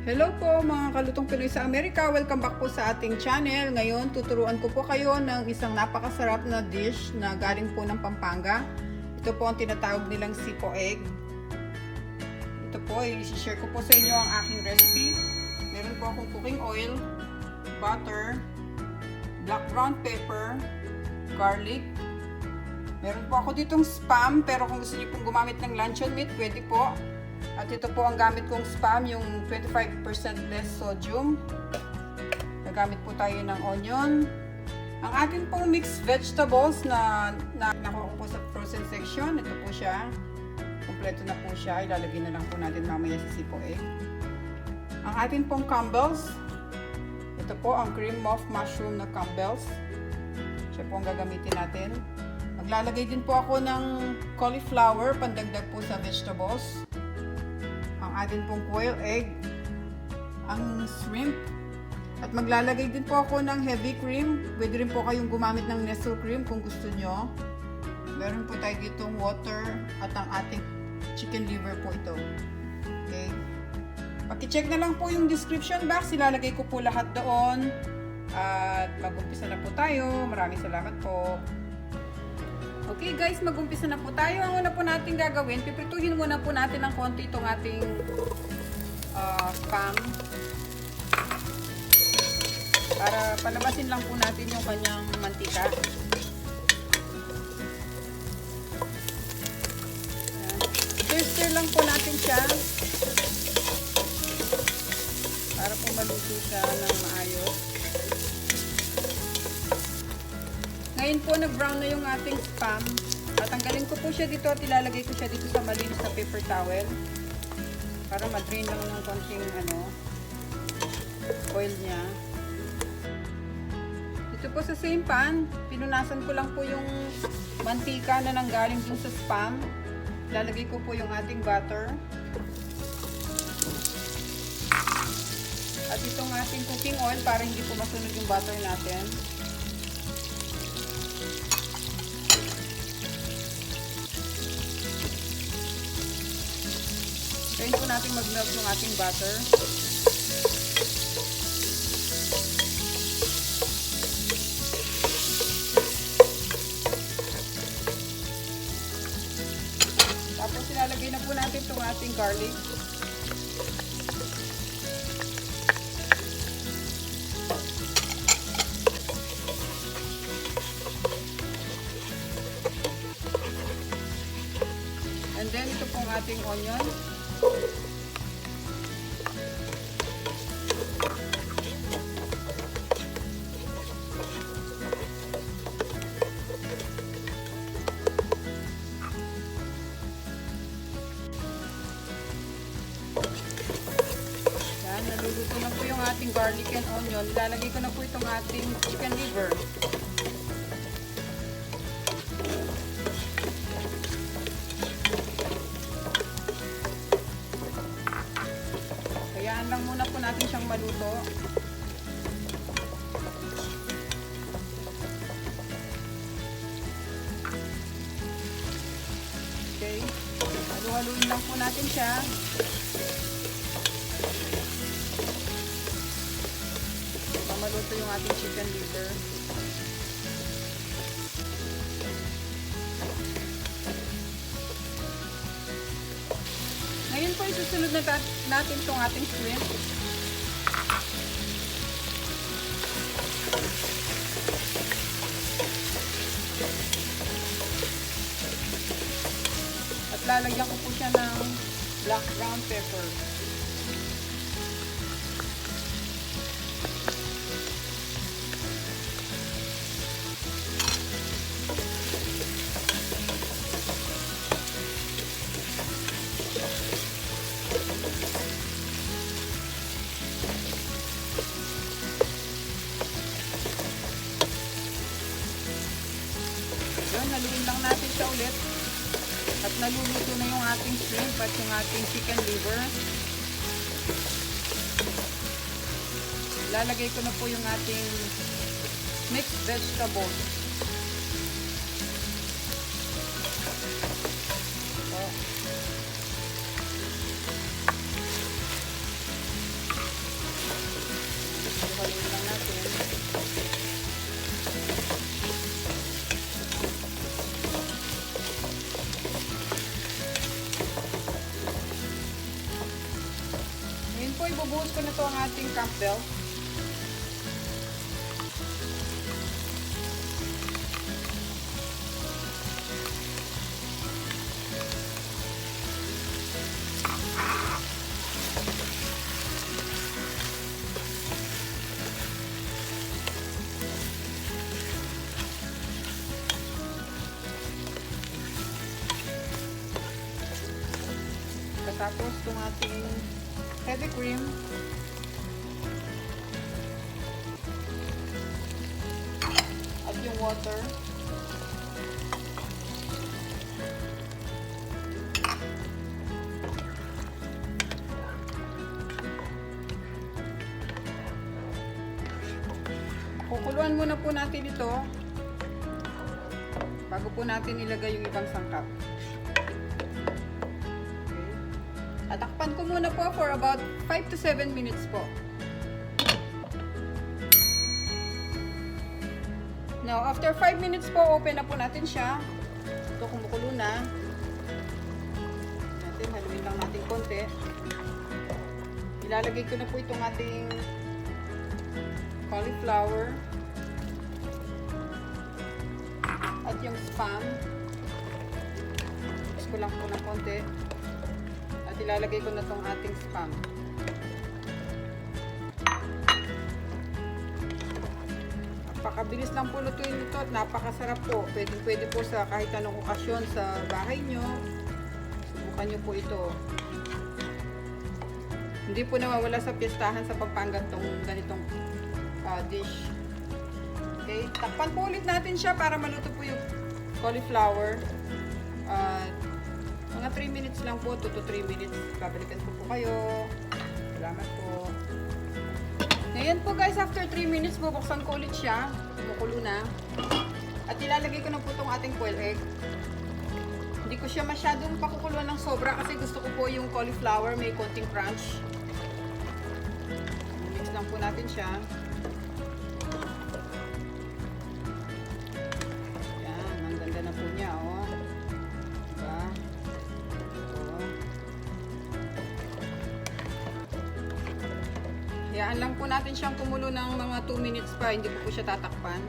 Hello po mga kalutong Pinoy sa Amerika. Welcome back po sa ating channel. Ngayon, tuturuan ko po kayo ng isang napakasarap na dish na galing po ng Pampanga. Ito po ang tinatawag nilang Sipo egg. Ito po, i-share ko po sa inyo ang aking recipe. Meron po akong cooking oil, butter, black ground pepper, garlic. Meron po ako ditong spam, pero kung gusto niyo pong gumamit ng luncheon meat, pwede po. At ito po ang gamit kong spam, yung 25% less sodium. Nagamit po tayo ng onion. Ang atin pong mixed vegetables na nakuha ko po sa frozen section. Ito po siya. Kompleto na po siya. Ilalagay na lang po natin mamaya sa sipo egg. Ang atin pong Campbells. Ito po ang cream of mushroom na Campbells. Siya po ang gagamitin natin. Maglalagay din po ako ng cauliflower, pandagdag po sa vegetables. Ang atin pong quail egg, ang shrimp, at maglalagay din po ako ng heavy cream. Pwede rin po kayong gumamit ng nestle cream kung gusto nyo. Meron po tayo ditong water at ang ating chicken liver po ito. Okay. Paki-check na lang po yung description box, ilalagay ko po lahat doon. At mag-umpisa na po tayo. Maraming salamat po. Okay guys, mag-umpisa na po tayo. Ang una po natin gagawin, piprituhin muna po natin ng konti itong ating spam. Para palabasin lang po natin yung kanyang mantika. Stir-stir lang po natin siya. Para po maluto siya ng maayos. Ngayon po, nag-brown na yung ating spam. Tatanggalin ko po siya dito at ilalagay ko siya dito sa malinis na paper towel. Para ma-drain lang ng konting oil niya. Dito po sa same pan, pinunasan ko lang po yung mantika na nanggaling dun sa spam. Ilalagay ko po yung ating butter. At itong ating cooking oil para hindi po masunog yung butter natin. Ngayon po natin mag-melt yung ating butter. Tapos ilalagay na po natin itong ating garlic. And then ito pong ating onion. Yan, naluluto na po yung ating garlic and onion. Ilalagay ko na po itong ating chicken liver. Hayaan lang muna po natin siyang maluto. Okay. Halu-haluin lang po natin siya. Para maluto yung ating chicken liver. Ngayon po, isusunod na natin itong ating shrimp. At lalagyan ko po siya ng black ground pepper. Haluin lang natin siya ulit. At naluluto na yung ating shrimp at yung ating chicken liver. Lalagay ko na po yung ating mixed vegetables. Haluin lang natin. Ngayon po, ibubuhos ko na to ang ating Campbell. Tapos itong ating heavy cream. At yung water. Kukuluan muna po natin ito bago po natin ilagay yung ibang sangkap. Takpan ko muna po for about 5 to 7 minutes po. Now, after 5 minutes po, open na po natin siya. Ito, kumukulo na. Haluin lang natin konti. Ilalagay ko na po itong ating cauliflower. At yung spam. Mix ko lang po ng konti. Ilalagay ko na tong ating spam. Napakabilis lang po lutuin ito at napakasarap po. Pwede po sa kahit anong okasyon sa bahay nyo. Subukan nyo po ito. Hindi po nawawala sa piyestahan sa Kapampangan tong ganitong dish. Okay, takpan po ulit natin siya para maluto po yung cauliflower. Mga 3 minutes lang po, 2 to 3 minutes. Babalikan ko po kayo. Salamat po. Ngayon po guys, after 3 minutes, bubuksan ko ulit siya. Kumukulo na. At ilalagay ko na po itong ating quail egg. Hindi ko siya masyadong pakukuluan ng sobra kasi gusto ko po yung cauliflower may konting crunch. Mix lang po natin siya. Yan, ang ganda na po niya, oh. Hayaan lang po natin siyang kumulo ng mga 2 minutes pa, hindi ko po siya tatakpan.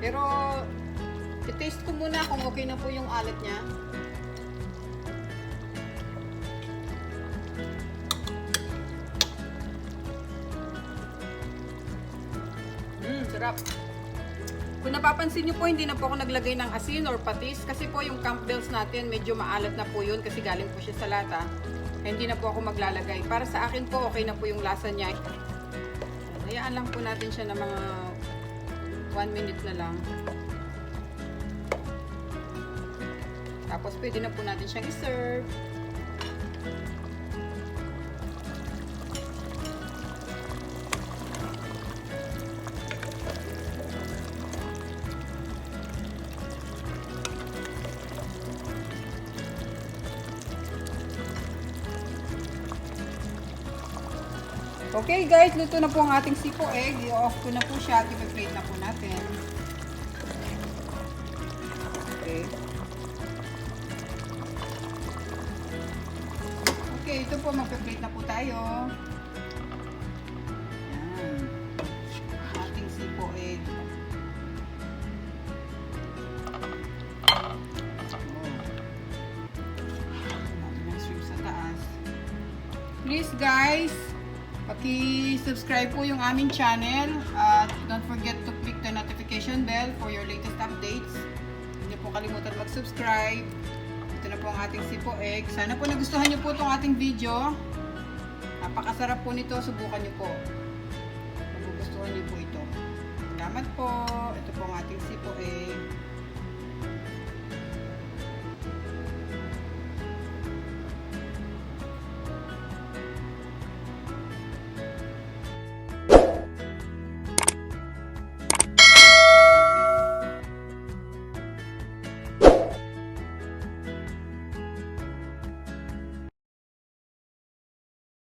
Pero, i-taste ko muna kung okay na po yung alat niya. Sarap. Kung napapansin niyo po, hindi na po ako naglagay ng asin or patis kasi po yung Campbells natin medyo maalat na po yun kasi galing po siya sa lata. Hindi na po ako maglalagay. Para sa akin po, okay na po yung lasa niya. Hayaan lang po natin siya ng mga 1 minute na lang. Tapos pwede na po natin siyang i-serve. Okay guys, luto na po ang ating sipo egg. I-off ko na po siya at i-plate na po natin. Okay. Okay, ito po, mag-plate na po tayo. Yan. Ating sipo egg. Natin ang shrimp sa taas. Please guys, paki-subscribe po yung aming channel at don't forget to click the notification bell for your latest updates. Hindi po kalimutan mag-subscribe. Ito na po ang ating sipo egg. Sana po nagustuhan nyo po itong ating video. Napakasarap po nito. Subukan nyo po. Magugustuhan nyo po ito. Salamat po. Ito po ang ating sipo egg.